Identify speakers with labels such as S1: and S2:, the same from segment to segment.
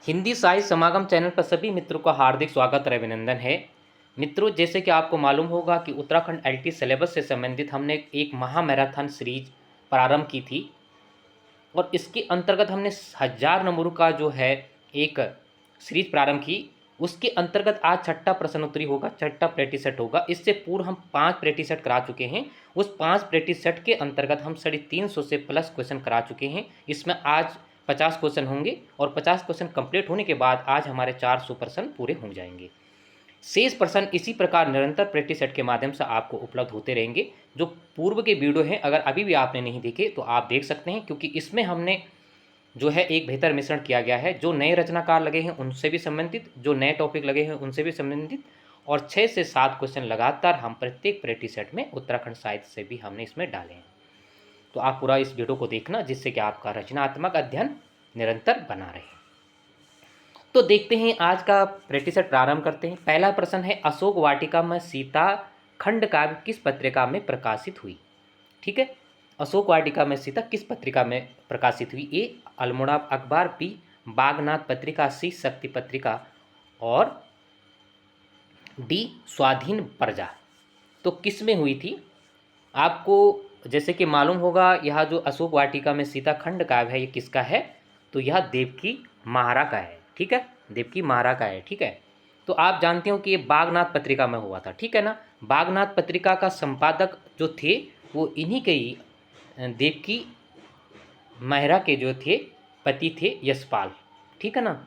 S1: हिंदी साहित्य समागम चैनल पर सभी मित्रों का हार्दिक स्वागत और अभिनंदन है। मित्रों, जैसे कि आपको मालूम होगा कि उत्तराखंड एलटी सिलेबस से संबंधित हमने एक महा मैराथन सीरीज प्रारंभ की थी और इसके अंतर्गत हमने 1000 नंबरों का जो है एक सीरीज प्रारंभ की। उसके अंतर्गत आज छठा प्रश्नोत्तरी होगा, छठा प्रैक्टिस सेट होगा। इससे पूर्व हम 5 प्रैक्टिस सेट करा चुके हैं। उस 5 प्रैक्टिस सेट के अंतर्गत हम 350 से प्लस क्वेश्चन करा चुके हैं। इसमें आज 50 क्वेश्चन होंगे और 50 क्वेश्चन कंप्लीट होने के बाद आज हमारे 400 प्रश्न पूरे हो जाएंगे। शेष प्रश्न इसी प्रकार निरंतर प्रैक्टिस सेट के माध्यम से आपको उपलब्ध होते रहेंगे। जो पूर्व के वीडियो हैं, अगर अभी भी आपने नहीं देखे तो आप देख सकते हैं, क्योंकि इसमें हमने जो है एक बेहतर मिश्रण किया गया है। जो नए रचनाकार लगे हैं उनसे भी संबंधित, जो नए टॉपिक लगे हैं उनसे भी संबंधित, और 6 से 7 क्वेश्चन लगातार हम प्रत्येक प्रैक्टिस सेट में उत्तराखंड साहित्य से भी हमने इसमें डाले हैं। तो आप पूरा इस वीडियो को देखना, जिससे कि आपका रचनात्मक अध्ययन निरंतर बना रहे। तो देखते हैं आज का प्रैक्टिस सेट प्रारंभ करते हैं। पहला प्रश्न है, अशोक वाटिका में सीता खंड काव्य किस पत्रिका में प्रकाशित हुई? ठीक है, अशोक वाटिका में सीता किस पत्रिका में प्रकाशित हुई? ए अल्मोड़ा अखबार, बी बागनाथ पत्रिका, सी शक्ति पत्रिका और डी स्वाधीन प्रजा। तो किस में हुई थी? आपको जैसे कि मालूम होगा, यह जो अशोक वाटिका में सीता खंड काव्य है ये किसका है? तो यह देवकी महारा का है। ठीक है, देवकी महारा का है। ठीक है, तो आप जानते हो कि ये बागनाथ पत्रिका में हुआ था। ठीक है ना। बागनाथ पत्रिका का संपादक जो थे वो इन्हीं के ही देवकी मेहरा के जो थे पति थे, यशपाल। ठीक है ना।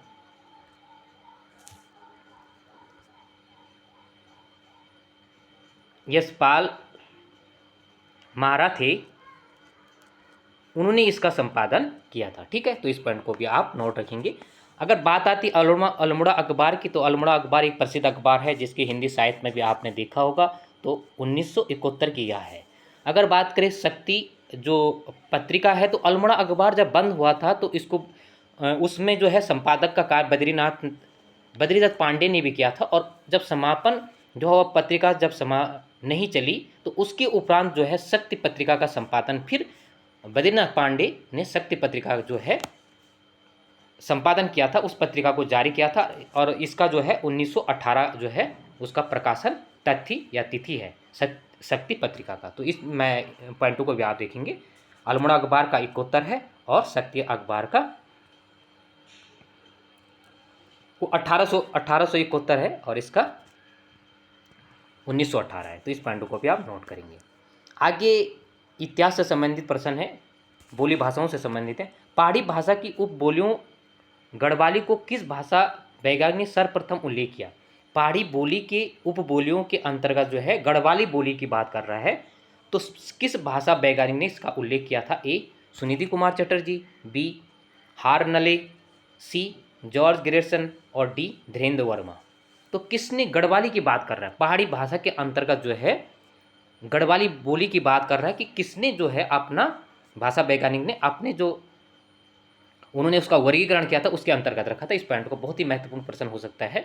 S1: यशपाल महारा थे, उन्होंने इसका संपादन किया था। ठीक है, तो इस पॉइंट को भी आप नोट रखेंगे। अगर बात आती अल्मोड़ा अखबार की, तो अल्मोड़ा अखबार एक प्रसिद्ध अखबार है जिसकी हिंदी साहित्य में भी आपने देखा होगा। तो 1971 की यह है। अगर बात करें शक्ति जो पत्रिका है, तो अल्मोड़ा अखबार जब बंद हुआ था तो इसको उसमें जो है संपादक का कार्य बद्रीदत्त पांडे ने भी किया था। और जब समापन जो पत्रिका जब नहीं चली तो उसके उपरांत जो है शक्ति पत्रिका का संपादन फिर बद्रीनाथ पांडे ने शक्ति पत्रिका जो है संपादन किया था, उस पत्रिका को जारी किया था। और इसका जो है 1918 जो है उसका प्रकाशन तिथि या तिथि है शक्ति पत्रिका का। तो इस मैं पॉइंटों को भी आप देखेंगे। अल्मोड़ा अखबार का 71 है और शक्ति अखबार का वो 1871 है और इसका 1918 है। तो इस पॉइंटों को भी आप नोट करेंगे। आगे इतिहास से संबंधित प्रश्न है, बोली भाषाओं से संबंधित है। पहाड़ी भाषा की उपबोलियों गढ़वाली को किस भाषा वैज्ञानिक ने सर्वप्रथम उल्लेख किया? पहाड़ी बोली के उपबोलियों के अंतर्गत जो है गढ़वाली बोली की बात कर रहा है, तो किस भाषा वैज्ञानिक ने इसका उल्लेख किया था? ए Sunidhi Kumar Chatterjee, B हारनले, C George Grayson और डी धीरेन्द्र वर्मा। तो किसने गढ़वाली की बात कर रहा है? पहाड़ी भाषा के अंतर्गत जो है गढ़वाली बोली की बात कर रहा है कि किसने जो है अपना भाषा वैज्ञानिक ने अपने जो उन्होंने उसका वर्गीकरण किया था उसके अंतर्गत रखा था। इस पॉइंट को बहुत ही महत्वपूर्ण प्रश्न हो सकता है।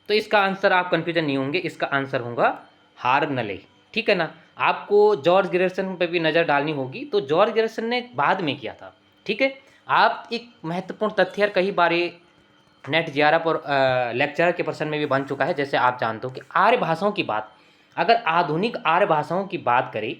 S1: तो इसका आंसर आप कंफ्यूजन नहीं होंगे, इसका आंसर होगा हारनले। ठीक है ना। आपको जॉर्ज ग्रेसन पे भी नज़र डालनी होगी, तो जॉर्ज ग्रेसन ने बाद में किया था। ठीक है, आप एक महत्वपूर्ण तथ्य कई बार नेट जीआरएफ और लेक्चरर के प्रश्न में भी बन चुका है। जैसे आप जानते हो कि आर्य भाषाओं की बात, अगर आधुनिक आर्य भाषाओं की बात करें,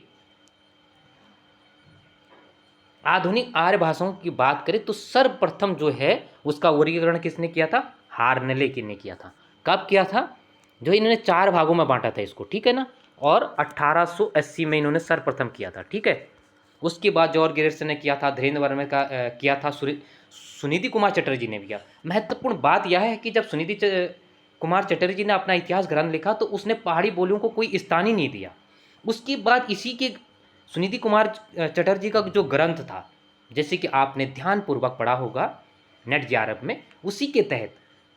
S1: आधुनिक आर्य भाषाओं की बात करें तो सर्वप्रथम जो है उसका वर्गीकरण किसने किया था? हारनले ने किया था। कब किया था? जो इन्होंने 4 भागों में बांटा था इसको। ठीक है ना। और 1880 में इन्होंने सर्वप्रथम किया था। ठीक है, उसके बाद जॉर्ज ग्रेसन ने किया था, धीरेन्द्र वर्मा का किया था, सुनिधि कुमार चटर्जी ने भी किया। महत्वपूर्ण बात यह है कि जब सुनिधि कुमार चटर्जी ने अपना इतिहास ग्रंथ लिखा तो उसने पहाड़ी बोलियों को कोई स्थान ही नहीं दिया। उसके बाद इसी के सुनिधि कुमार चटर्जी का जो ग्रंथ था, जैसे कि आपने ध्यानपूर्वक पढ़ा होगा नेट जीआरएफ में, उसी के तहत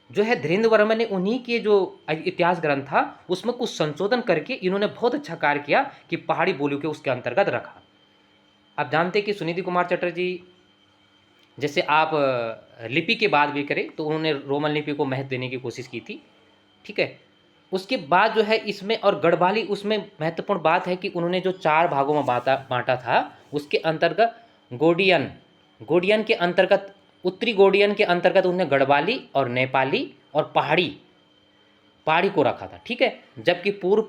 S1: जो है धीरेन्द्र वर्मा ने उन्हीं के जो इतिहास ग्रंथ था उसमें कुछ संशोधन करके इन्होंने बहुत अच्छा कार्य किया कि पहाड़ी बोलियों के उसके अंतर्गत रखा। आप जानते हैं कि सुनिधि कुमार चटर्जी, जैसे आप लिपि की बात भी करें तो उन्होंने रोमन लिपि को महत्व देने की कोशिश की थी। ठीक है, उसके बाद जो है इसमें और गढ़वाली, उसमें महत्वपूर्ण बात है कि उन्होंने जो 4 भागों में बांटा था उसके अंतर्गत गोडियन के अंतर्गत उत्तरी गोडियन के अंतर्गत उन्होंने गढ़वाली और नेपाली और पहाड़ी को रखा था, ठीक है। जबकि पूर्व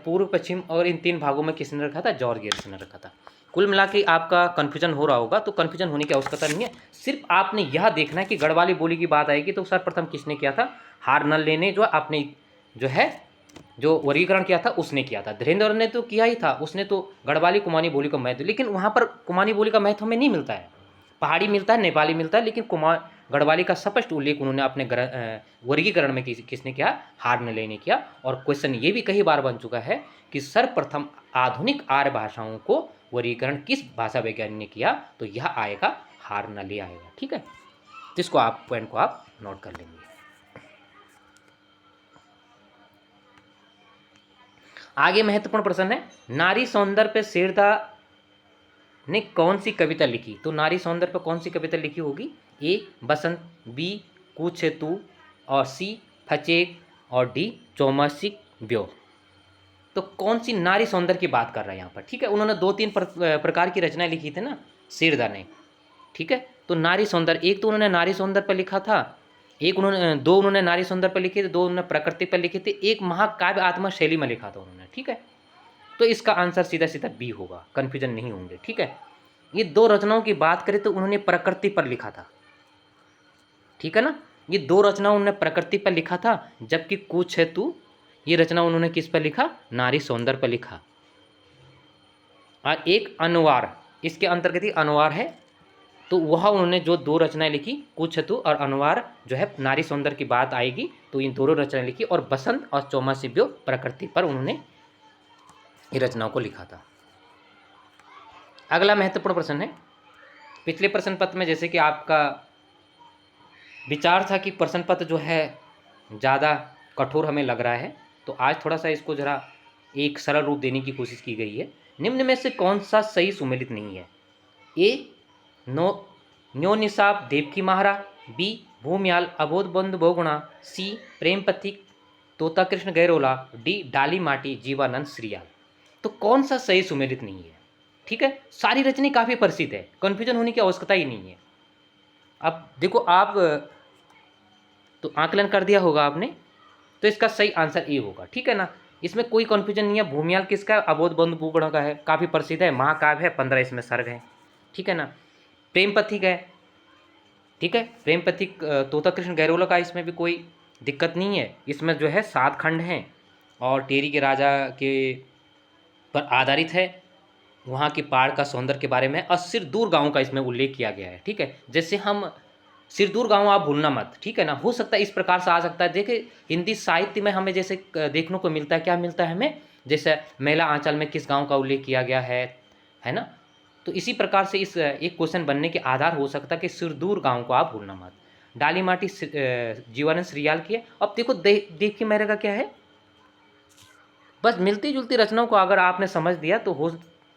S1: पूर्व पश्चिम और इन 3 भागों में किसने रखा था, जॉर्ज गैरिसन ने रखा था। कुल मिला के आपका कन्फ्यूजन हो रहा होगा, तो कन्फ्यूजन होने की आवश्यकता नहीं है। सिर्फ आपने यह देखना है कि गढ़वाली बोली की बात आएगी तो सर्वप्रथम किसने किया था, हार्नल ने, जो आपने जो वर्गीकरण किया था उसने किया था। धीरेन्द्र ने तो किया ही था, उसने तो गढ़वाली कुमाऊनी बोली का महत्व, लेकिन वहाँ पर कुमाऊनी बोली का महत्व हमें नहीं मिलता है। पहाड़ी मिलता है, नेपाली मिलता है, लेकिन गढ़वाली का स्पष्ट उल्लेख उन्होंने अपने वर्गीकरण में किसने किया, हार्नले ने किया। और क्वेश्चन ये भी कई बार बन चुका है कि सर्वप्रथम आधुनिक आर्य भाषाओं को वर्गीकरण किस भाषा वैज्ञानिक ने किया, तो यह आएगा हार्नले आएगा, ठीक है। जिसको आप पॉइंट को आप नोट कर लेंगे। आगे महत्वपूर्ण प्रश्न है, नारी सौंदर्य पे शेरदा ने कौन सी कविता लिखी। तो नारी सौंदर्य पर कौन सी कविता लिखी होगी, ए बसंत, बी कुछेतु, और सी फचेक, और डी चौमासिक व्योम। तो कौन सी नारी सौंदर्य की बात कर रहा है यहाँ पर, ठीक है। उन्होंने 2-3 प्रकार की रचनाएं लिखी थी ना शेरदा ने, ठीक है। तो नारी सौंदर्य, एक तो उन्होंने नारी सौंदर्य पर लिखा था, दो उन्होंने नारी सौंदर्य पर लिखे थे, 2 उन्होंने प्रकृति पर लिखे थे, एक महाकाव्य आत्मा शैली में लिखा था उन्होंने, ठीक है। तो इसका आंसर सीधा सीधा बी होगा, कन्फ्यूजन नहीं होंगे, ठीक है। ये 2 रचनाओं की बात करें तो उन्होंने प्रकृति पर लिखा था, ठीक है ना। ये 2 रचनाओं उन्होंने प्रकृति पर लिखा था, जबकि कुछ हेतु ये रचना उन्होंने किस पर लिखा, नारी सौंदर्य पर लिखा। और एक अनुवार, इसके अंतर्गत ही अनुवार है, तो वह उन्होंने जो 2 रचनाएं लिखी, कुछ हेतु और अनुवार जो है नारी सौंदर्य की बात आएगी, तो इन दोनों रचनाएं लिखी। और बसंत और चौमासी व्योम प्रकृति पर उन्होंने ये रचनाओं को लिखा था। अगला महत्वपूर्ण प्रश्न है, पिछले प्रश्न पत्र में जैसे कि आपका विचार था कि प्रश्न पत्र जो है ज़्यादा कठोर हमें लग रहा है, तो आज थोड़ा सा इसको ज़रा एक सरल रूप देने की कोशिश की गई है। निम्न में से कौन सा सही सुमेलित नहीं है, ए न्यो निसाब देवकी महारा, बी भूम्याल अबोध बंधु बहुगुणा, सी प्रेम पथिक तोता कृष्ण गैरोला, डी डाली माटी जीवानंद श्रीयाल। तो कौन सा सही सुमेलित नहीं है, ठीक है। सारी रचनाएं काफ़ी प्रसिद्ध है, कन्फ्यूजन होने की आवश्यकता ही नहीं है। अब देखो आप तो आकलन कर दिया होगा आपने, तो इसका सही आंसर ए होगा, ठीक है ना। इसमें कोई कन्फ्यूजन नहीं है। भूमियाल किसका, अबोध बंधु बहुगुणा का है, काफ़ी प्रसिद्ध है, महाकाव्य है, 15 इसमें सर्ग है, ठीक है ना। प्रेम पथिक है, ठीक है, प्रेम पथिक तोता कृष्ण गैरोला का, इसमें भी कोई दिक्कत नहीं है। इसमें जो है 7 खंड हैं और टेरी के राजा के पर आधारित है, वहाँ की पहाड़ का सौंदर्य के बारे में। और सिरदूर गांव का इसमें उल्लेख किया गया है, ठीक है। जैसे हम सिरदूर गांव आप भूलना मत, ठीक है ना। हो सकता है इस प्रकार से आ सकता है, देखिए हिंदी साहित्य में हमें जैसे देखने को मिलता है, क्या मिलता है हमें, जैसे मेला आंचल में किस गांव का उल्लेख किया गया है ना। तो इसी प्रकार से इस एक क्वेश्चन बनने के आधार हो सकता है कि सिरदूर गांव को आप भूलना मत। डाली माटी जीवानंद श्रीयाल की है। अब देखो देखिए मेरे का क्या है, बस मिलती जुलती रचनाओं को अगर आपने समझ दिया तो हो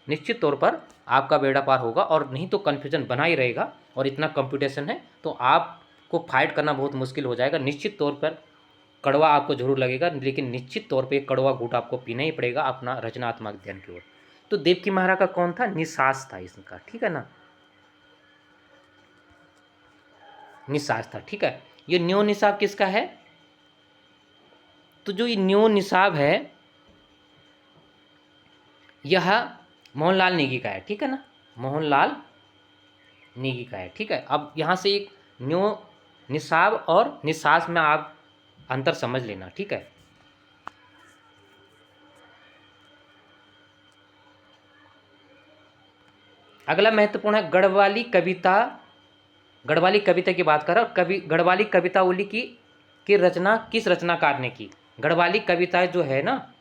S1: निश्चित तौर पर आपका बेड़ा पार होगा, और नहीं तो कन्फ्यूजन बना ही रहेगा। और इतना कंप्यूटेशन है तो आपको फाइट करना बहुत मुश्किल हो जाएगा। निश्चित तौर पर कड़वा आपको जरूर लगेगा, लेकिन निश्चित तौर पे कड़वा घूंट आपको पीना ही पड़ेगा अपना रचनात्मक अध्ययन की ओर। तो देवकी महारा का कौन था, निसास था इसका, ठीक है ना, निसास था, ठीक है। ये न्यो निसाब किसका है, तो जो ये न्यो निसाब है यह मोहनलाल नेगी का है, ठीक है ना, मोहनलाल नेगी का है, ठीक है। अब यहाँ से एक न्यो निसाब और निसास में आप अंतर समझ लेना, ठीक है। अगला महत्वपूर्ण है, गढ़वाली कविता की बात कर रहा हूँ। गढ़वाली कवितावली की रचना किस रचनाकार ने की। गढ़वाली कविता जो है ना,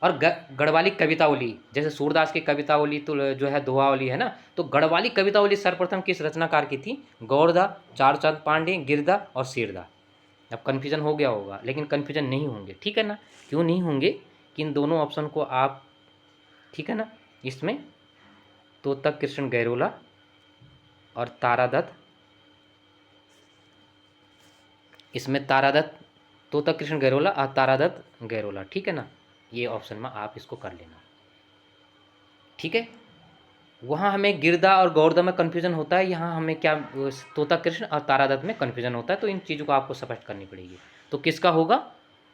S1: और गढ़वाली कवितावली, जैसे सूरदास की कवितावली तो जो है दोहावली है ना, तो गढ़वाली कवितावली सर्वप्रथम किस रचनाकार की थी, गौरदा, चारुचंद पांडे, गिरदा और शेरदा। अब कन्फ्यूजन हो गया होगा, लेकिन कन्फ्यूजन नहीं होंगे, ठीक है ना। क्यों नहीं होंगे कि इन दोनों ऑप्शन को आप, ठीक है ना, इसमें तोता कृष्ण गैरोला और तारादत्त, इसमें तारादत्त, तोता कृष्ण गैरोला और तारादत्त गैरोला, ठीक है ना। ये ऑप्शन में आप इसको कर लेना, ठीक है। वहाँ हमें गिरदा और गौरदा में कन्फ्यूजन होता है, यहाँ हमें क्या तोता कृष्ण और तारादत्त में कन्फ्यूजन होता है। तो इन चीज़ों को आपको स्पष्ट करनी पड़ेगी। तो किसका होगा,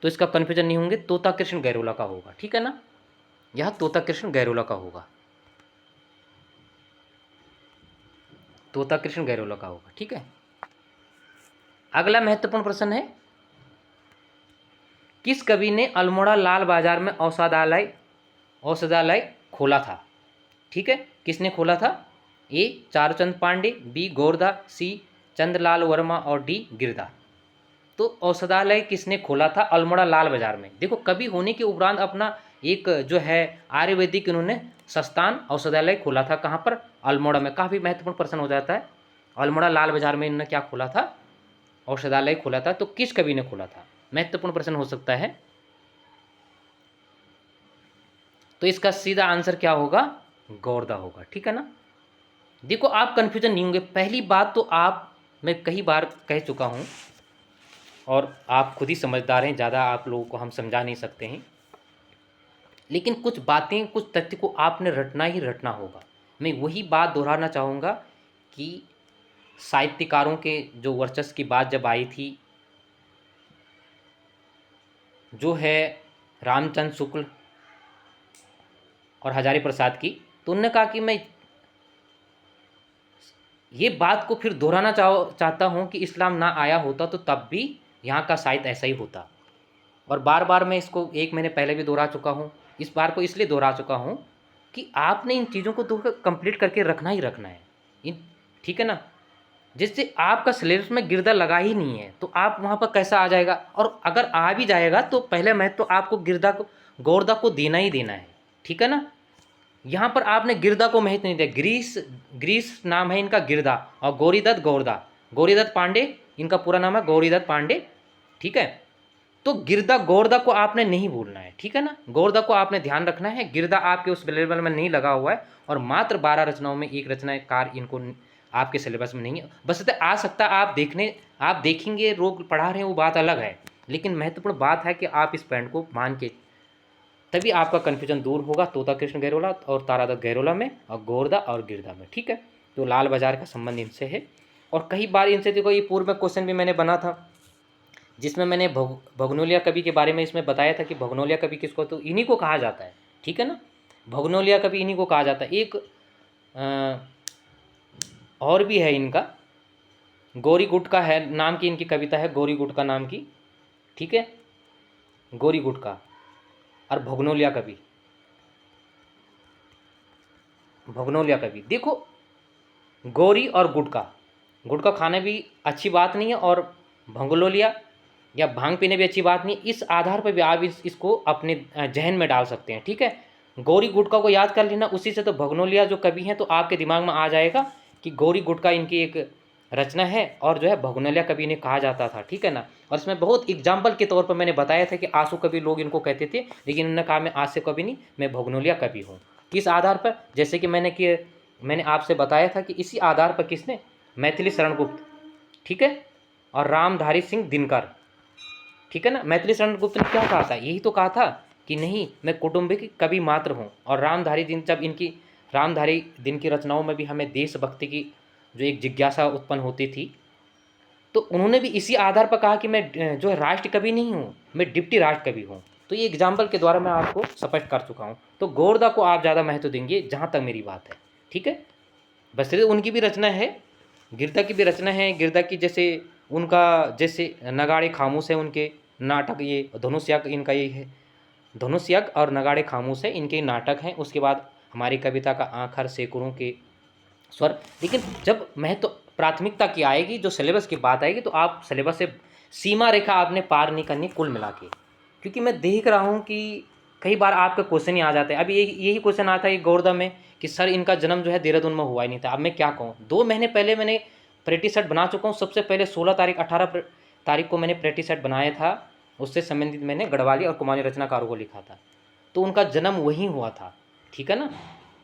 S1: तो इसका कन्फ्यूजन नहीं होंगे, तोता कृष्ण गैरोला का होगा, ठीक है ना। यह तोता कृष्ण गैरोला का होगा, तोता कृष्ण गैरोला का होगा, ठीक है। अगला महत्वपूर्ण प्रश्न है, किस कवि ने अल्मोड़ा लाल बाजार में औषधालय खोला था, ठीक है। किसने खोला था, ए चारुचंद पांडे, बी गोरदा, सी चंद्रलाल वर्मा और डी गिरदा। तो औषधालय किसने खोला था, अल्मोड़ा लाल बाजार में। देखो कवि होने के उपरांत अपना एक जो है आयुर्वेदिक इन्होंने संस्थान औषधालय खोला था, कहाँ पर, अल्मोड़ा में। काफ़ी महत्वपूर्ण प्रश्न हो जाता है, अल्मोड़ा लाल बाजार में इन्होंने क्या खोला था, औषधालय खोला था। तो किस कवि ने खोला था, महत्वपूर्ण प्रश्न हो सकता है। तो इसका सीधा आंसर क्या होगा, गौरदा होगा, ठीक है ना। देखो आप कंफ्यूजन नहीं होंगे। पहली बात तो आप, मैं कई बार कह चुका हूँ और आप खुद ही समझदार हैं, ज़्यादा आप लोगों को हम समझा नहीं सकते हैं, लेकिन कुछ बातें, कुछ तथ्य को आपने रटना ही रटना होगा। मैं वही बात दोहराना चाहूँगा कि साहित्यकारों के जो वर्चस्व की बात जब आई थी, जो है रामचंद्र शुक्ल और हजारी प्रसाद की, तो उन्होंने कहा कि मैं ये बात को फिर दोहराना चाहता हूँ कि इस्लाम ना आया होता तो तब भी यहाँ का साहित्य ऐसा ही होता। और बार बार मैं इसको 1 महीने पहले भी दोहरा चुका हूँ, इस बार को इसलिए दोहरा चुका हूँ कि आपने इन चीज़ों को तो कंप्लीट करके रखना ही रखना है इन, ठीक है ना। जिससे आपका सिलेबस में गिरदा लगा ही नहीं है तो आप वहाँ पर कैसा आ जाएगा, और अगर आ भी जाएगा तो पहले महत्व तो आपको गिरदा को, गौरदा को देना ही देना है, ठीक है ना। यहाँ पर आपने गिरदा को महत्व नहीं दिया। ग्रीस नाम है इनका गिरदा, और गौरीदत्त गौरदा, गौरीदत्त पांडे इनका पूरा नाम है, गौरीदत्त पांडे, ठीक है। तो गिरदा गौरदा को आपने नहीं भूलना है, ठीक है ना। गौरदा को आपने ध्यान रखना है, गिरदा आपके उस सिलेबस में नहीं लगा हुआ है, और मात्र 12 रचनाओं में एक रचनाकार इनको आपके सिलेबस में नहीं है। बस आ सकता है आप देखेंगे रोग पढ़ा रहे हैं वो बात अलग है, लेकिन महत्वपूर्ण बात है कि आप इस पॉइंट को मान के, तभी आपका कन्फ्यूजन दूर होगा तोता कृष्ण गैरोला और तारादत्त गैरोला में, और गोरदा और गिरदा में, ठीक है। तो लाल बाजार का संबंध इनसे है। और कई बार इनसे, देखो ये पूर्व में क्वेश्चन भी मैंने बना था जिसमें मैंने भगनोलिया कवि के बारे में इसमें बताया था कि भगनोलिया कवि किसको, तो इन्हीं को कहा जाता है, ठीक है ना। भगनोलिया कवि इन्हीं को कहा जाता है। एक और भी है इनका, गौरी गुटका है नाम की इनकी कविता है, गौरी गुटका नाम की, ठीक है, गौरी गुटका। और भगनोलिया कवि देखो, गौरी और गुटका, गुटका खाना भी अच्छी बात नहीं है, और भगनोलिया या भांग पीने भी अच्छी बात नहीं। इस आधार पर भी आप इसको अपने जहन में डाल सकते हैं, ठीक है। गौरी गुटका को याद कर लेना, उसी से तो भगनोलिया जो कवि हैं तो आपके दिमाग में आ जाएगा कि गौरी गुटका इनकी एक रचना है, और जो है भगनोलिया कवि ने कहा जाता था, ठीक है ना। और इसमें बहुत एग्जाम्पल के तौर पर मैंने बताया था कि आंसू कवि लोग इनको कहते थे, लेकिन इन्होंने कहा मैं आंसू कवि नहीं, मैं भगनोलिया कवि हूँ। किस आधार पर, जैसे कि मैंने आपसे बताया था कि इसी आधार पर किसने, मैथिली शरण गुप्त, ठीक है, और रामधारी सिंह दिनकर, ठीक है ना। मैथिली शरण गुप्त ने क्या कहा था, यही तो कहा था कि नहीं मैं कौटुंबिक कवि मात्र हूँ। और रामधारी दिन की रचनाओं में भी हमें देशभक्ति की जो एक जिज्ञासा उत्पन्न होती थी, तो उन्होंने भी इसी आधार पर कहा कि मैं जो है राष्ट्र कवि नहीं हूँ, मैं डिप्टी राष्ट्र कवि हूँ। तो ये एग्जाम्पल के द्वारा मैं आपको स्पष्ट कर चुका हूँ। तो गोरदा को आप ज़्यादा महत्व देंगे जहाँ तक मेरी बात है, ठीक है। बसरे उनकी भी रचना है, गिरदा की भी रचना है। गिरदा की जैसे नगाड़े खामोश है, उनके नाटक, ये धनुष यज्ञ इनका ये है, धनुष यज्ञ और नगाड़े खामोश है इनके नाटक हैं। उसके बाद हमारी कविता का आखर, सैकड़ों के स्वर। लेकिन जब महत्व प्राथमिकता की आएगी, जो सिलेबस की बात आएगी, तो आप सिलेबस से सीमा रेखा आपने पार नहीं करनी कुल मिला के। क्योंकि मैं देख रहा हूँ कि कई बार आपके क्वेश्चन ही आ जाते हैं। अभी यही क्वेश्चन आता है एक गौरदा में कि सर इनका जन्म जो है देहरादून में हुआ ही नहीं था। अब मैं क्या कहूँ, 2 महीने पहले मैंने प्रेटी सेट बना चुका हूँ। सबसे पहले 16 तारीख 18 तारीख को मैंने प्रेटी सेट बनाया था, उससे संबंधित मैंने गढ़वाली और कुमाऊनी रचनाकारों को लिखा था। तो उनका जन्म वहीं हुआ था, ठीक है ना।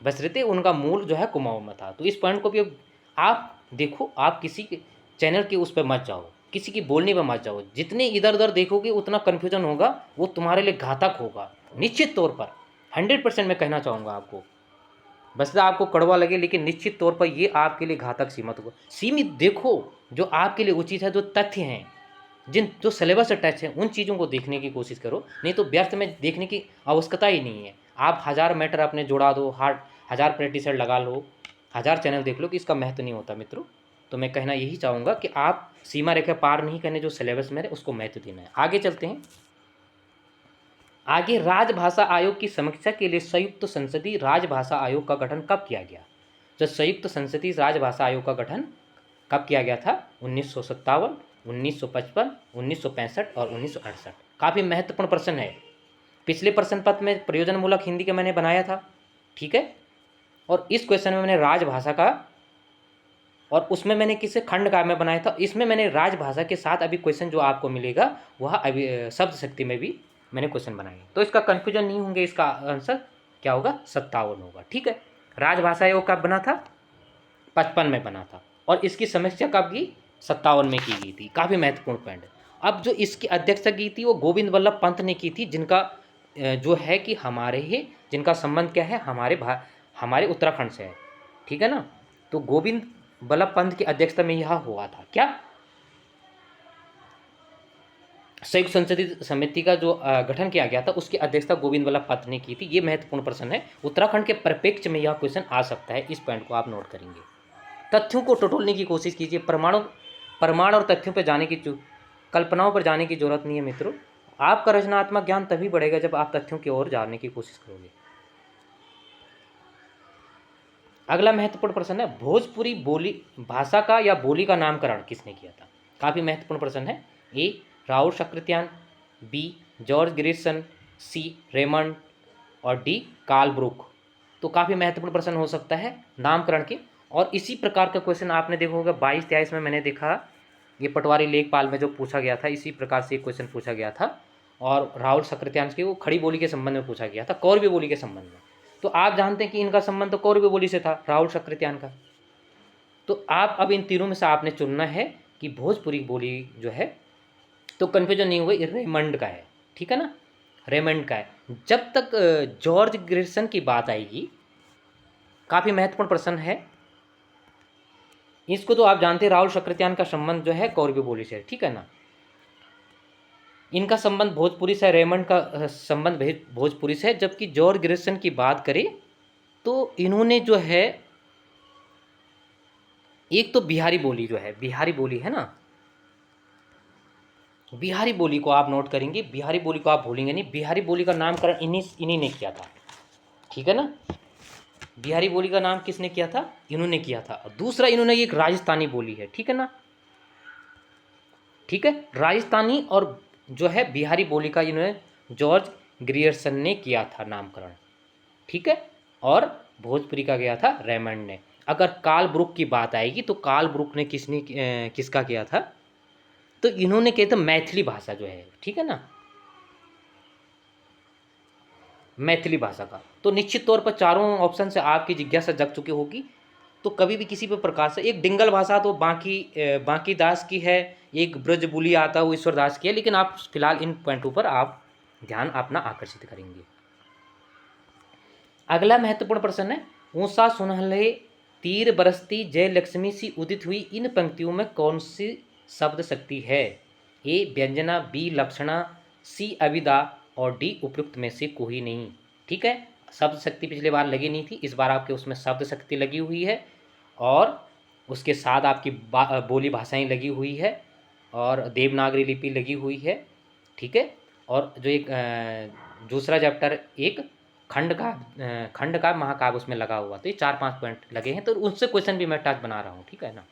S1: बशर्ते उनका मूल जो है कुमाऊं में था। तो इस पॉइंट को भी आप देखो, आप किसी के चैनल के उस पर मत जाओ, किसी की बोलने पर मत जाओ। जितने इधर उधर देखोगे उतना कन्फ्यूजन होगा, वो तुम्हारे लिए घातक होगा निश्चित तौर पर। 100% मैं कहना चाहूँगा आपको। बस आपको कड़वा लगे, लेकिन निश्चित तौर पर ये आपके लिए घातक सीमित देखो जो आपके लिए उचित है, जो तथ्य हैं, जो सिलेबस से टच है, उन चीज़ों को देखने की कोशिश करो, नहीं तो व्यर्थ में देखने की आवश्यकता ही नहीं है। आप 1000 मैटर अपने जोड़ा दो, 1000 प्रैक्टिस सेट लगा लो, 1000 चैनल देख लो, कि इसका महत्व नहीं होता मित्रों। तो मैं कहना यही चाहूँगा कि आप सीमा रेखा पार नहीं करने, जो सिलेबस में है उसको महत्व देना है। आगे चलते हैं। आगे, राजभाषा आयोग की समीक्षा के लिए संयुक्त संसदीय राजभाषा आयोग का गठन कब किया गया? जो संयुक्त संसदीय राजभाषा आयोग का गठन कब किया गया था? 1957, 1955, 1965 और 1968। काफ़ी महत्वपूर्ण प्रश्न है। पिछले प्रश्न पत्र में प्रयोजनमूलक हिंदी का मैंने बनाया था, ठीक है, और इस क्वेश्चन में मैंने राजभाषा का, और उसमें मैंने किसे खंड का में बनाया था। इसमें मैंने राजभाषा के साथ अभी क्वेश्चन जो आपको मिलेगा वह अभी शब्द शक्ति में भी मैंने क्वेश्चन बनाए। तो इसका कन्फ्यूजन नहीं होंगे, इसका आंसर क्या होगा? 57 होगा, ठीक है। राजभाषा आयोग कब बना था? 55 में बना था, और इसकी समीक्षा कब की? 57 में की गई थी। काफ़ी महत्वपूर्ण पॉइंट है। अब जो इसकी अध्यक्षता की थी वो गोविंद वल्लभ पंत ने की थी, जिनका जो है कि जिनका संबंध क्या है, हमारे उत्तराखंड से है, ठीक है ना। तो गोविंद वल्लभ पंत की अध्यक्षता में यह हुआ था। क्या? संयुक्त संसदीय समिति का जो गठन किया गया था, उसकी अध्यक्षता गोविंद वल्लभ पंत ने की थी। ये महत्वपूर्ण प्रश्न है, उत्तराखंड के परिप्रेक्ष्य में यह क्वेश्चन आ सकता है। इस पॉइंट को आप नोट करेंगे। तथ्यों को टटोलने की कोशिश कीजिए। प्रमाण और तथ्यों पर जाने की, कल्पनाओं पर जाने की जरूरत नहीं है मित्रों। आपका रचनात्मक ज्ञान तभी बढ़ेगा जब आप तथ्यों की ओर जाने की कोशिश करोगे। अगला महत्वपूर्ण प्रश्न है, भोजपुरी बोली भाषा का या बोली का नामकरण किसने किया था? काफ़ी महत्वपूर्ण प्रश्न है। ए. राउल शक्तियान, B. George Grierson, C. Raymond और डी. Karl Brook. तो काफ़ी महत्वपूर्ण प्रश्न हो सकता है नामकरण के। और इसी प्रकार का क्वेश्चन आपने देखा होगा 22-23 में मैंने देखा, ये पटवारी लेखपाल में जो पूछा गया था, इसी प्रकार से एक क्वेश्चन पूछा गया था। और राहुल शक्तियान की वो खड़ी बोली के संबंध में पूछा गया था, कौरवी बोली के संबंध में। तो आप जानते हैं कि इनका संबंध तो कौरवी बोली से था, राहुल शक्तियान का। तो आप अब इन तीनों में से आपने चुनना है कि भोजपुरी बोली जो है, तो कन्फ्यूजन नहीं हुआ, रेमंड का है, ठीक है ना, रेमंड का है। जब तक जॉर्ज ग्रियर्सन की बात आएगी, काफ़ी महत्वपूर्ण प्रश्न है, इसको तो आप जानते हैं, राहुल शक्तियान का संबंध जो है कौरवी बोली से, ठीक है ना। इनका संबंध भोजपुरी से, रेमंड का संबंध भोजपुरी से है। जबकि जॉर्ज ग्रियर्सन की बात करें तो इन्होंने जो है, एक तो बिहारी बोली जो है, बिहारी बोली है ना, बिहारी बोली को आप नोट करेंगे, बिहारी बोली को आप भूलेंगे नहीं। बिहारी बोली का नामकरण इन्हीं ने किया था, ठीक है ना। बिहारी बोली का नाम किसने किया था? इन्होंने किया था। और दूसरा, इन्होंने एक राजस्थानी बोली है, ठीक है ना, ठीक है। राजस्थानी और जो है बिहारी बोली का इन्होंने जॉर्ज ग्रियर्सन ने किया था नामकरण, ठीक है। और भोजपुरी का गया था रेमंड ने। अगर कार्ल ब्रूक की बात आएगी तो कार्ल ब्रूक ने किसका किया था? तो इन्होंने किया था मैथिली भाषा जो है, ठीक है ना, मैथिली भाषा का। तो निश्चित तौर पर चारों ऑप्शन से आपकी जिज्ञासा जग चुकी होगी। तो कभी भी किसी भी प्रकार से, एक डिंगल भाषा तो बाकी दास की है, एक ब्रजबुली आता है वो ईश्वर दास की है, लेकिन आप फिलहाल इन पॉइंटों पर आप ध्यान अपना आकर्षित करेंगे। अगला महत्वपूर्ण प्रश्न है, ऊषा सुनहले तीर बरसती जय लक्ष्मी सी उदित हुई, इन पंक्तियों में कौन सी शब्द शक्ति है? ए. व्यंजना, बी. लक्षणा, सी. अविदा और डी. उपयुक्त में से कोई नहीं, ठीक है। शब्द शक्ति पिछले बार लगी नहीं थी, इस बार आपके उसमें शब्द शक्ति लगी हुई है, और उसके साथ आपकी बोली भाषाएं लगी हुई है, और देवनागरी लिपि लगी हुई है, ठीक है। और जो एक दूसरा चैप्टर, एक खंड का महाकाव्य उसमें लगा हुआ, तो ये 4-5 पॉइंट लगे हैं, तो उनसे क्वेश्चन भी मैं टच बना रहा हूँ, ठीक है ना।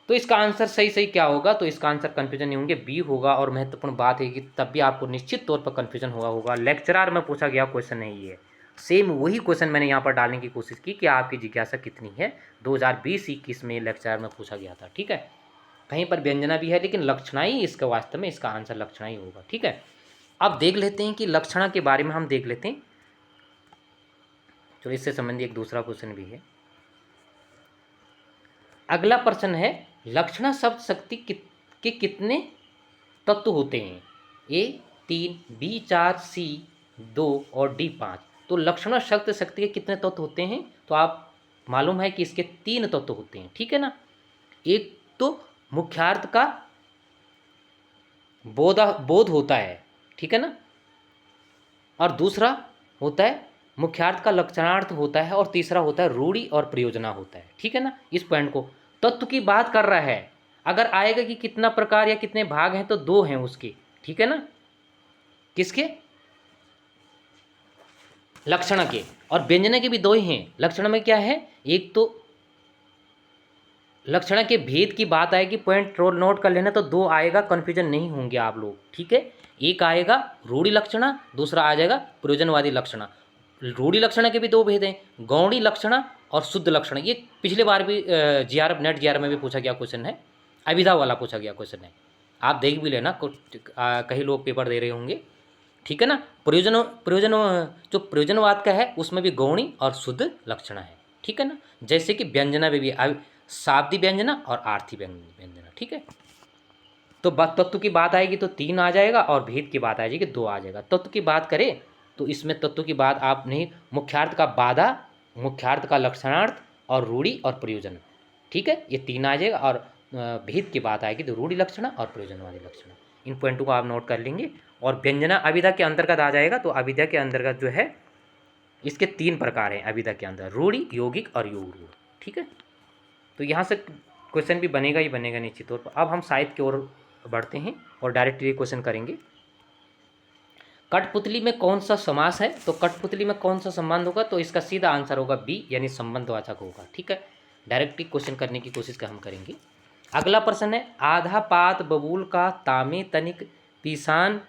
S1: तो इसका आंसर सही क्या होगा? तो इसका आंसर कन्फ्यूजन नहीं होंगे, बी होगा। और महत्वपूर्ण बात है कि तब भी आपको निश्चित तौर पर कन्फ्यूजन हुआ होगा, लेक्चरार में पूछा गया क्वेश्चन नहीं है। सेम वही क्वेश्चन मैंने यहाँ पर डालने की कोशिश की कि आपकी जिज्ञासा कितनी है। 2020-21 में लेक्चरार में पूछा गया था, ठीक है। कहीं पर व्यंजना भी है, लेकिन लक्षणा ही इसका, वास्तव में इसका आंसर लक्षणा ही होगा, ठीक है। अब देख लेते हैं कि लक्षणा के बारे में हम देख लेते हैं। तो इससे संबंधित एक दूसरा क्वेश्चन भी है। अगला प्रश्न है, लक्षणा शब्द शक्ति के कितने तत्व होते हैं? ए 3, बी 4, सी 2 और डी 5। तो लक्षण शक्त शक्ति के कितने तत्व होते हैं? तो आप मालूम है कि इसके 3 तत्व होते हैं, ठीक है ना। एक तो मुख्यार्थ का बोध होता है, ठीक है ना, और दूसरा होता है मुख्यार्थ का लक्षणार्थ होता है, और तीसरा होता है रूढ़ि और प्रयोजना होता है, ठीक है ना। इस पॉइंट को तत्व की बात कर रहा है, अगर आएगा कि कितना प्रकार या कितने भाग हैं तो 2 हैं उसके, ठीक है ना, किसके? लक्षण के। और व्यंजन के भी 2 ही हैं। लक्षण में क्या है, एक तो लक्षण के भेद की बात आएगी, पॉइंट रोल नोट कर लेना, तो 2 आएगा, कन्फ्यूजन नहीं होंगे आप लोग, ठीक है। एक आएगा रूढ़ि लक्षण, दूसरा आ जाएगा प्रयोजनवादी लक्षण। रूढ़ि लक्षण के भी 2 भेद हैं, गौणी लक्षण और शुद्ध लक्षण। ये पिछले बार भी जीआरएफ नेट जीआरएफ में भी पूछा गया क्वेश्चन है, अभिधा वाला पूछा गया क्वेश्चन है, आप देख भी लेना, कई लोग पेपर दे रहे होंगे, ठीक है ना। प्रयोजन जो प्रयोजनवाद का है उसमें भी गौणी और शुद्ध लक्षण है, ठीक है ना। जैसे कि व्यंजना में भी शाब्दी व्यंजना और आर्थी व्यंजना, ठीक है। तो तत्व की बात आएगी तो 3 आ जाएगा, और भेद की बात आएगी 2 आ जाएगा। तत्व की बात करें तो इसमें तत्व की बात आप नहीं, मुख्यार्थ का बाधा, मुख्यार्थ का लक्षणार्थ और रूढ़ि और प्रयोजन, ठीक है, ये 3 आ जाएगा। और भेद की बात आएगी तो रूढ़ि लक्षण और प्रयोजनवादी लक्षण। इन पॉइंटों को आप नोट कर लेंगे। और व्यंजना अभिधा के अंतर्गत आ जाएगा, तो अभिधा के अंतर्गत जो है इसके 3 प्रकार हैं अभिधा के अंदर, रूढ़ि, यौगिक और योग रूढ़, ठीक है। तो यहाँ से क्वेश्चन भी बनेगा ही बनेगा निश्चित तौर पर। अब हम साहित्य की ओर बढ़ते हैं और डायरेक्टली क्वेश्चन करेंगे। कठपुतली में कौन सा समास है? तो कठपुतली में कौन सा संबंध होगा? तो इसका सीधा आंसर होगा बी, यानी संबंधवाचक होगा, ठीक है। डायरेक्टली क्वेश्चन करने की कोशिश हम करेंगे। अगला प्रश्न है, आधा पात बबूल का तामे तनिक पिसान,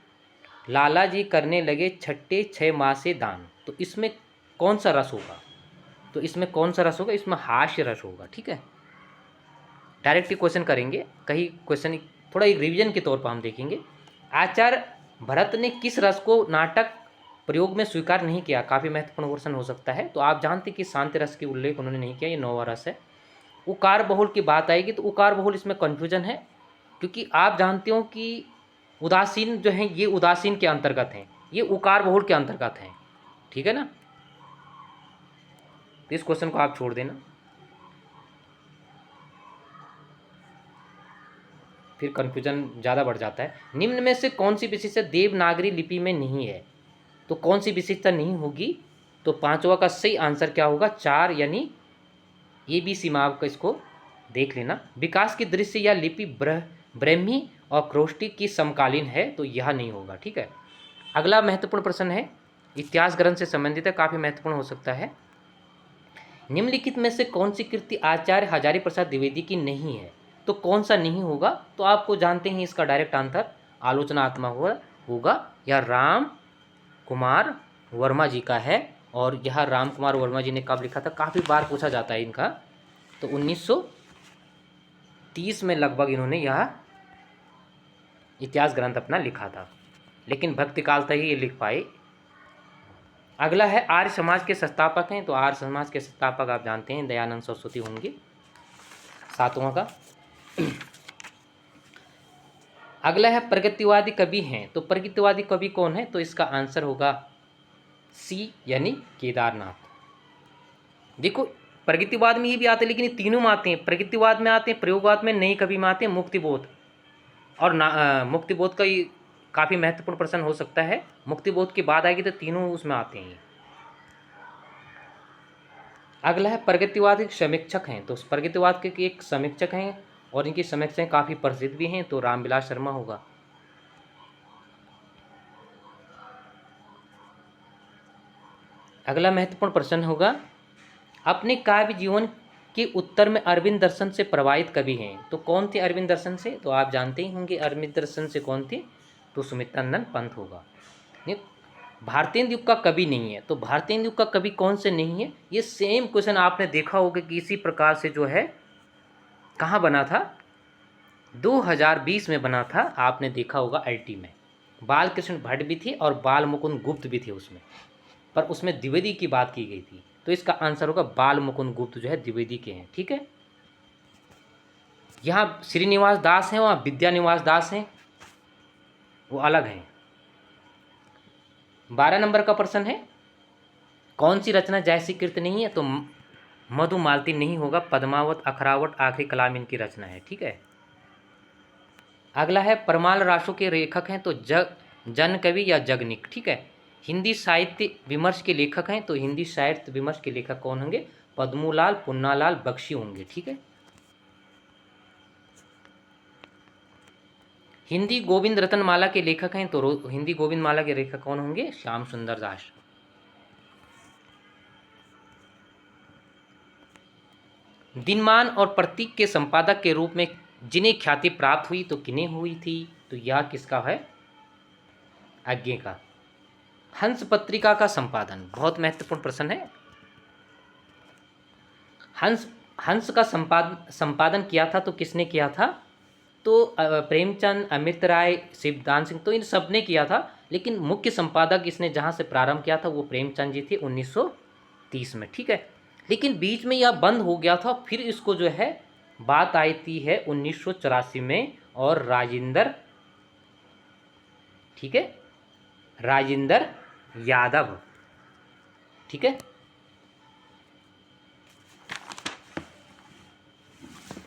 S1: लाला जी करने लगे छठे 6 माह से दान। तो इसमें कौन सा रस होगा? तो इसमें कौन सा रस होगा? इसमें हास्य रस होगा, ठीक है। डायरेक्टली क्वेश्चन करेंगे, कहीं क्वेश्चन थोड़ा एक रिवीजन के तौर पर हम देखेंगे। आचार्य भरत ने किस रस को नाटक प्रयोग में स्वीकार नहीं किया? काफ़ी महत्वपूर्ण क्वेश्चन हो सकता है। तो आप जानते कि शांति रस की उल्लेख उन्होंने नहीं किया, ये 9वां रस है। उकार बहुल की बात आएगी तो उकार बहुल इसमें कन्फ्यूजन है, क्योंकि आप जानते हो कि उदासीन जो हैं ये उदासीन के अंतर्गत हैं, ये उकार बहुल के अंतर्गत हैं, ठीक है ना। तो इस क्वेश्चन को आप छोड़ देना, फिर कन्फ्यूजन ज़्यादा बढ़ जाता है। निम्न में से कौन सी विशेषता देवनागरी लिपि में नहीं है? तो कौन सी विशेषता नहीं होगी? तो 5वां का सही आंसर क्या होगा? 4, यानी ये भी सीमा आपका इसको देख लेना। विकास की दृश्य या लिपि ब्रह्मी और क्रोष्टी की समकालीन है, तो यह नहीं होगा, ठीक है। अगला महत्वपूर्ण प्रश्न है, इतिहास ग्रंथ से संबंधित है, काफ़ी महत्वपूर्ण हो सकता है। निम्नलिखित में से कौन सी कृति आचार्य हजारी प्रसाद द्विवेदी की नहीं है? तो कौन सा नहीं होगा? तो आपको जानते हैं इसका डायरेक्ट आंसर आलोचनात्मक होगा। यह राम कुमार वर्मा जी का है, और यह राम कुमार वर्मा जी ने कब लिखा था? काफ़ी बार पूछा जाता है इनका। तो 1930 में लगभग इन्होंने यह इतिहास ग्रंथ अपना लिखा था, लेकिन भक्ति काल तक ही ये लिख पाए। अगला है, आर्य समाज के संस्थापक हैं। तो आर्य समाज के संस्थापक आप जानते हैं दयानंद सरस्वती होंगे, 7वां का। अगला है, प्रगतिवादी कवि हैं। तो प्रगतिवादी कवि कौन है? तो इसका आंसर होगा सी, यानी केदारनाथ। देखो, प्रगतिवाद में ये भी आते हैं, लेकिन ये तीनों में आते हैं। प्रगतिवाद में आते हैं, प्रयोगवाद में, नई कवि में आते हैं, मुक्तिबोध और मुक्तिबोध का ये काफ़ी महत्वपूर्ण प्रश्न हो सकता है। मुक्तिबोध की बात आएगी तो तीनों उसमें आते हैं। अगला है, प्रगतिवाद एक समीक्षक हैं। तो प्रगतिवाद के एक समीक्षक हैं, और इनकी समीक्षाएं काफ़ी प्रसिद्ध भी हैं। तो रामविलास शर्मा होगा। अगला महत्वपूर्ण प्रश्न होगा, अपने काव्य जीवन के उत्तर में अरविंद दर्शन से प्रभावित कवि हैं। तो कौन थे अरविंद दर्शन से? तो आप जानते ही होंगे अरविंद दर्शन से कौन थे? तो सुमित्रानंद पंत होगा। भारतीय युग का कवि नहीं है। तो भारतीय युग का कवि कौन से नहीं है? ये सेम क्वेश्चन आपने देखा होगा कि इसी प्रकार से जो है कहाँ बना था? 2020 में बना था, आपने देखा होगा एलटी में। बालकृष्ण भट्ट भी थे और बाल मुकुंद गुप्त भी थे उसमें, पर उसमें द्विवेदी की बात की गई थी। तो इसका आंसर होगा बाल मुकुंद गुप्त जो है द्विवेदी के हैं, ठीक है। यहाँ श्रीनिवास दास हैं, वहाँ विद्यानिवास दास हैं, वो अलग हैं। 12 नंबर का प्रश्न है, कौन सी रचना जैसी कृत नहीं है? तो मधुमालती नहीं होगा, पद्मावत, अखरावट, आखिरी कलाम इनकी रचना है। ठीक है। अगला है परमाल रासों के लेखक हैं तो जन कवि या जगनिक। ठीक है। हिंदी साहित्य विमर्श के लेखक हैं तो हिंदी साहित्य विमर्श के लेखक कौन होंगे? पद्मूलाल, पुन्नालाल, बख्शी होंगे। ठीक है। हिंदी गोविंद रत्नमाला के लेखक हैं तो हिंदी गोविंद माला के लेखक कौन होंगे? श्याम सुंदर दास। दिनमान और प्रतीक के संपादक के रूप में जिन्हें ख्याति प्राप्त हुई तो किन्हें हुई थी? तो यह किसका है? आज्ञे का। हंस पत्रिका का संपादन बहुत महत्वपूर्ण प्रश्न है। हंस का संपादन किया था तो किसने किया था? तो प्रेमचंद, अमृत राय, शिवदान सिंह, तो इन सब ने किया था, लेकिन मुख्य संपादक इसने जहाँ से प्रारंभ किया था वो प्रेमचंद जी थे 1930 में। ठीक है। लेकिन बीच में यह बंद हो गया था, फिर इसको जो है बात आई थी है 1984 में, और राजेंद्र, ठीक है, राजेंद्र यादव, ठीक है,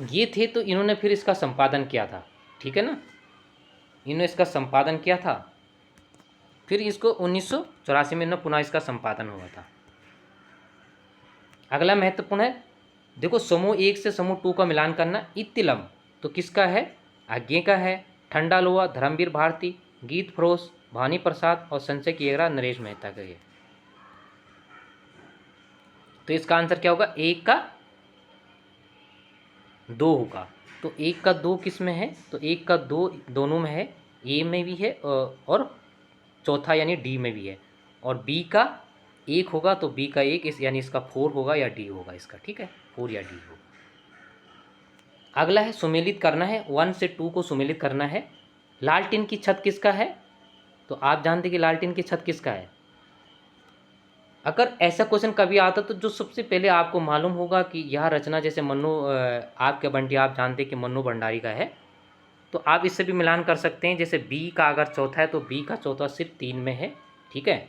S1: ये थे तो इन्होंने फिर इसका संपादन किया था। ठीक है ना, इन्होंने इसका संपादन किया था, फिर इसको 1984 में पुनः इसका संपादन हुआ था। अगला महत्वपूर्ण है, देखो समूह 1 से समूह 2 का मिलान करना। इत्तिलम तो किसका है? आज्ञे का है। ठंडा लोहा धर्मवीर भारती, गीत फरोश भानी प्रसाद, और संचय किएगा नरेश मेहता का। ये तो इसका आंसर क्या होगा? 1 का 2 होगा। तो 1 का 2 किस में है? तो 1 का 2 दोनों में है, ए में भी है और चौथा यानी डी में भी है, और बी का 1 होगा तो बी का 1 इस यानी इसका 4 होगा या डी होगा इसका। ठीक है, 4 या डी होगा। अगला है सुमेलित करना है, 1 से 2 को सुमेलित करना है। लालटेन की छत किसका है? तो आप जानते कि लालटेन की छत किसका है? अगर ऐसा क्वेश्चन कभी आता तो जो सबसे पहले आपको मालूम होगा कि यह रचना जैसे मन्नू आपके बंटी आप जानते कि मन्नू भंडारी का है, तो आप इससे भी मिलान कर सकते हैं। जैसे बी का अगर चौथा है तो बी का चौथा सिर्फ 3 में है। ठीक है,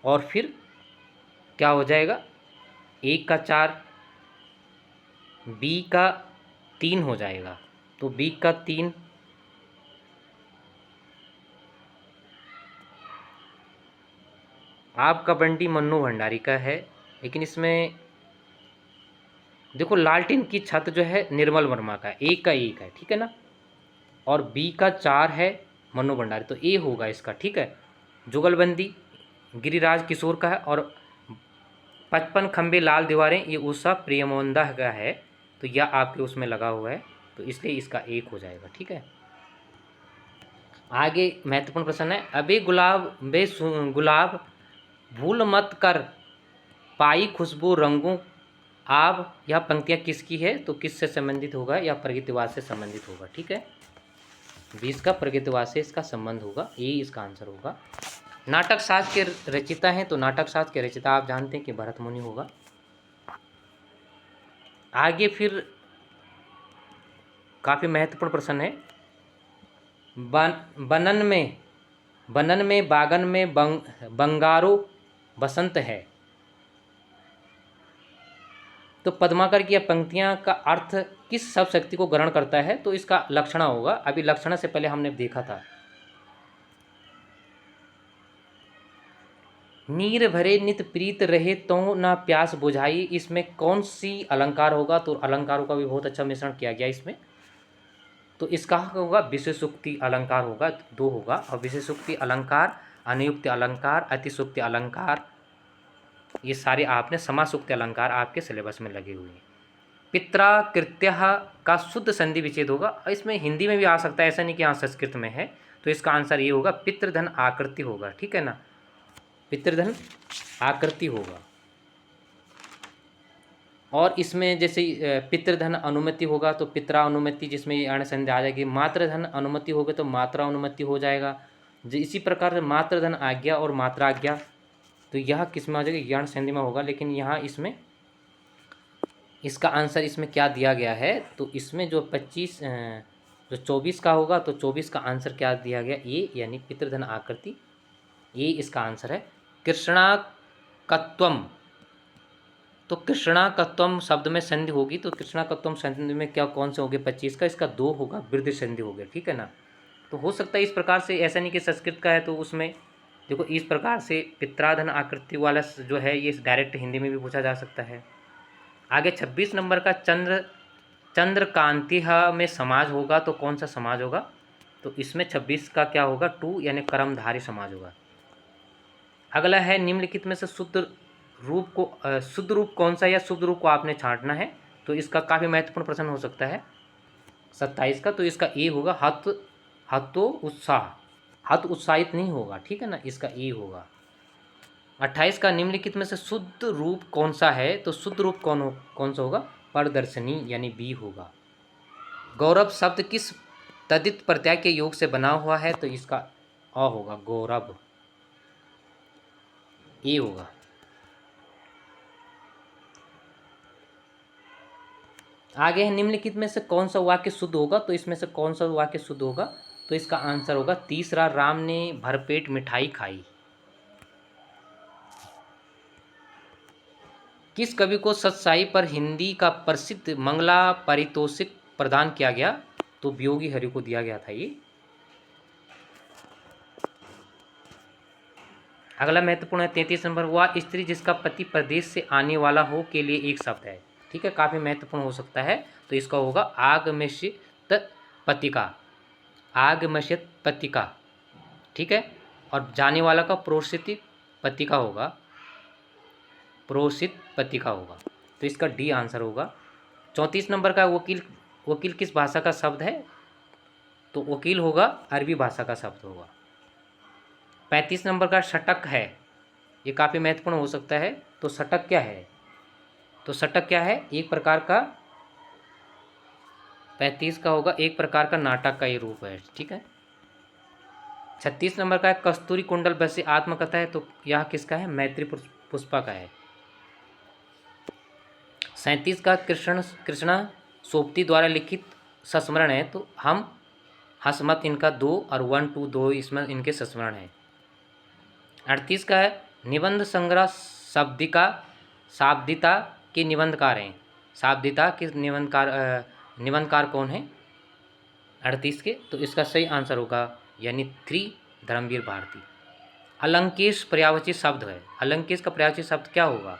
S1: और फिर क्या हो जाएगा? 1 का 4, बी का 3 हो जाएगा, तो बी का 3, आपका बंटी मन्नू भंडारी का है। लेकिन इसमें देखो लालटेन की छत जो है निर्मल वर्मा का है, 1 का 1 है। ठीक है ना, और बी का 4 है मन्नू भंडारी, तो ए होगा इसका। ठीक है, जुगलबंदी गिरिराज किशोर का है, और 55 खंबे लाल दीवारें ये उषा प्रियमोदा का है, तो यह आपके उसमें लगा हुआ है, तो इसलिए इसका 1 हो जाएगा। ठीक है, आगे महत्वपूर्ण प्रश्न है, अबे गुलाब बे गुलाब भूल मत कर पाई खुशबू रंगों आप, यह पंक्तियाँ किसकी है? तो किससे संबंधित होगा? या प्रगतिवाद से संबंधित होगा। ठीक है, 20 का प्रगतिवाद से इसका संबंध होगा, ये इसका आंसर होगा। नाटक शास्त्र के रचिता हैं तो नाटक शास्त्र के रचिता आप जानते हैं कि भरत मुनि होगा। आगे फिर काफ़ी महत्वपूर्ण प्रश्न है, बनन में बागन में बंगारो बसंत है, तो पद्माकर की यह पंक्तियां का अर्थ किस सब शक्ति को ग्रहण करता है? तो इसका लक्षणा होगा। अभी लक्षणा से पहले हमने देखा था, नीर भरे नित प्रीत रहे तो ना प्यास बुझाई, इसमें कौन सी अलंकार होगा? तो अलंकारों का भी बहुत अच्छा मिश्रण किया गया इसमें, तो इसका होगा विशेषोक्ति अलंकार होगा, 2 होगा। और विशेषोक्ति अलंकार, अनुयुक्त अलंकार, अतिशोक्ति अलंकार, ये सारे आपने समासोक्ति अलंकार आपके सिलेबस में लगे हुए हैं। पित्राकृत्य का शुद्ध संधि विच्छेद होगा, इसमें हिंदी में भी आ सकता है, ऐसा नहीं कि हाँ संस्कृत में है, तो इसका आंसर ये होगा पितृधन आकृति होगा। ठीक है ना, पितृधन आकृति होगा। और इसमें जैसे पितृधन अनुमति होगा तो पित्रा अनुमति, जिसमें अण संधि आ जाएगी। मातृधन अनुमति होगी तो मात्रा अनुमति हो जाएगा। इसी प्रकार से मातृधन आज्ञा और मात्राज्ञा, तो यह किस में आ जाएगा? यण संधि में होगा। लेकिन यहाँ इसमें इसका आंसर इसमें क्या दिया गया है? तो इसमें जो 24 का होगा, तो 24 का आंसर क्या दिया गया? ये यानी पितृधन आकृति, ये इसका आंसर है। कृष्णा कृष्णाकत्वम, तो कृष्णाकत्वम शब्द में संधि होगी, तो कृष्णाकत्वम संधि में क्या कौन से होंगे 25 का, इसका 2 होगा, वृद्धि संधि हो गया, ठीक है ना। तो हो सकता है इस प्रकार से, ऐसा नहीं कि संस्कृत का है तो उसमें देखो इस प्रकार से पित्राधन आकृति वाला जो है ये डायरेक्ट हिंदी में भी पूछा जा सकता है। आगे 26 नंबर का चंद्रकांतिह में समाज होगा, तो कौन सा समाज होगा, तो इसमें 26 का क्या होगा, टू यानी कर्मधारी समाज होगा। अगला है निम्नलिखित में से शुद्ध रूप कौन सा या शुद्ध रूप को आपने छांटना है, तो इसका काफ़ी महत्वपूर्ण प्रश्न हो सकता है 27 का, तो इसका ए होगा हतो उत्साह, हत उत्साहित नहीं होगा, ठीक है ना, इसका ए होगा। 28 का निम्नलिखित में से शुद्ध रूप कौन सा है, तो शुद्ध रूप कौन सा होगा, प्रदर्शनी यानी बी होगा। गौरव शब्द किस तदित प्रत्यय के योग से बना हुआ है, तो इसका अ होगा, गौरव, ए होगा। आगे है निम्नलिखित में से कौन सा वाक्य शुद्ध होगा, तो इसमें से कौन सा वाक्य शुद्ध होगा, तो इसका आंसर होगा तीसरा, राम ने भरपेट मिठाई खाई। किस कवि को सतसाई पर हिंदी का प्रसिद्ध मंगला पारितोषिक प्रदान किया गया, तो वियोगी हरि को दिया गया था ये। अगला महत्वपूर्ण है 33 नंबर, वह स्त्री जिसका पति प्रदेश से आने वाला हो के लिए एक शब्द है, ठीक है, काफ़ी महत्वपूर्ण हो सकता है, तो इसका होगा आगमशित पतिका, आगमशित पतिका, ठीक है। और जाने वाला का प्रोषित पतिका होगा, प्रोषित पतिका होगा, तो इसका डी आंसर होगा। 34 नंबर का वकील किस भाषा का शब्द है, तो वकील होगा अरबी भाषा का शब्द होगा। 35 नंबर का षटक है, ये काफ़ी महत्वपूर्ण हो सकता है, तो षटक क्या है, तो षटक क्या है, एक प्रकार का, 35 का होगा एक प्रकार का नाटक का ये रूप है, ठीक है। 36 नंबर का है कस्तूरी कुंडल वैसे आत्मकथा है, तो यह किसका है, मैत्री पुष्पा का है। 37 का कृष्णा सोपती द्वारा लिखित संस्मरण है, तो हम हसमत इनका 2 और 1 2 2 इसमें इनके संस्मरण है। 38 का है निबंध संग्रह शाब्दिता के निबंधकार हैं, शाब्दिता के निबंधकार कौन है 38 के, तो इसका सही आंसर होगा यानी 3 धर्मवीर भारती। अलंकेश पर्यायवाची शब्द है, अलंकेश का पर्यायवाची शब्द क्या होगा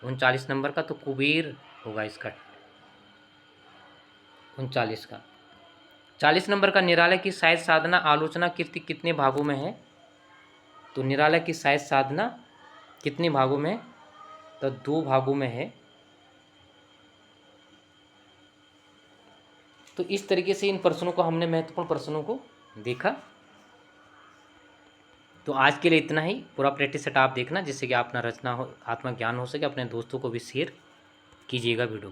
S1: 39 नंबर का, तो कुबेर होगा इसका 39 का। 40 नंबर का निरालय की साहित्य साधना आलोचना कीर्ति कितने भागों में है, तो निरालय की साहित्य साधना कितने भागों में, तो 2 भागों में है। तो इस तरीके से इन प्रश्नों को हमने महत्वपूर्ण प्रश्नों को देखा। तो आज के लिए इतना ही, पूरा प्रैक्टिस सेट आप देखना जिससे कि अपना रचना हो, आत्मज्ञान हो सके, अपने दोस्तों को भी शेयर कीजिएगा वीडियो।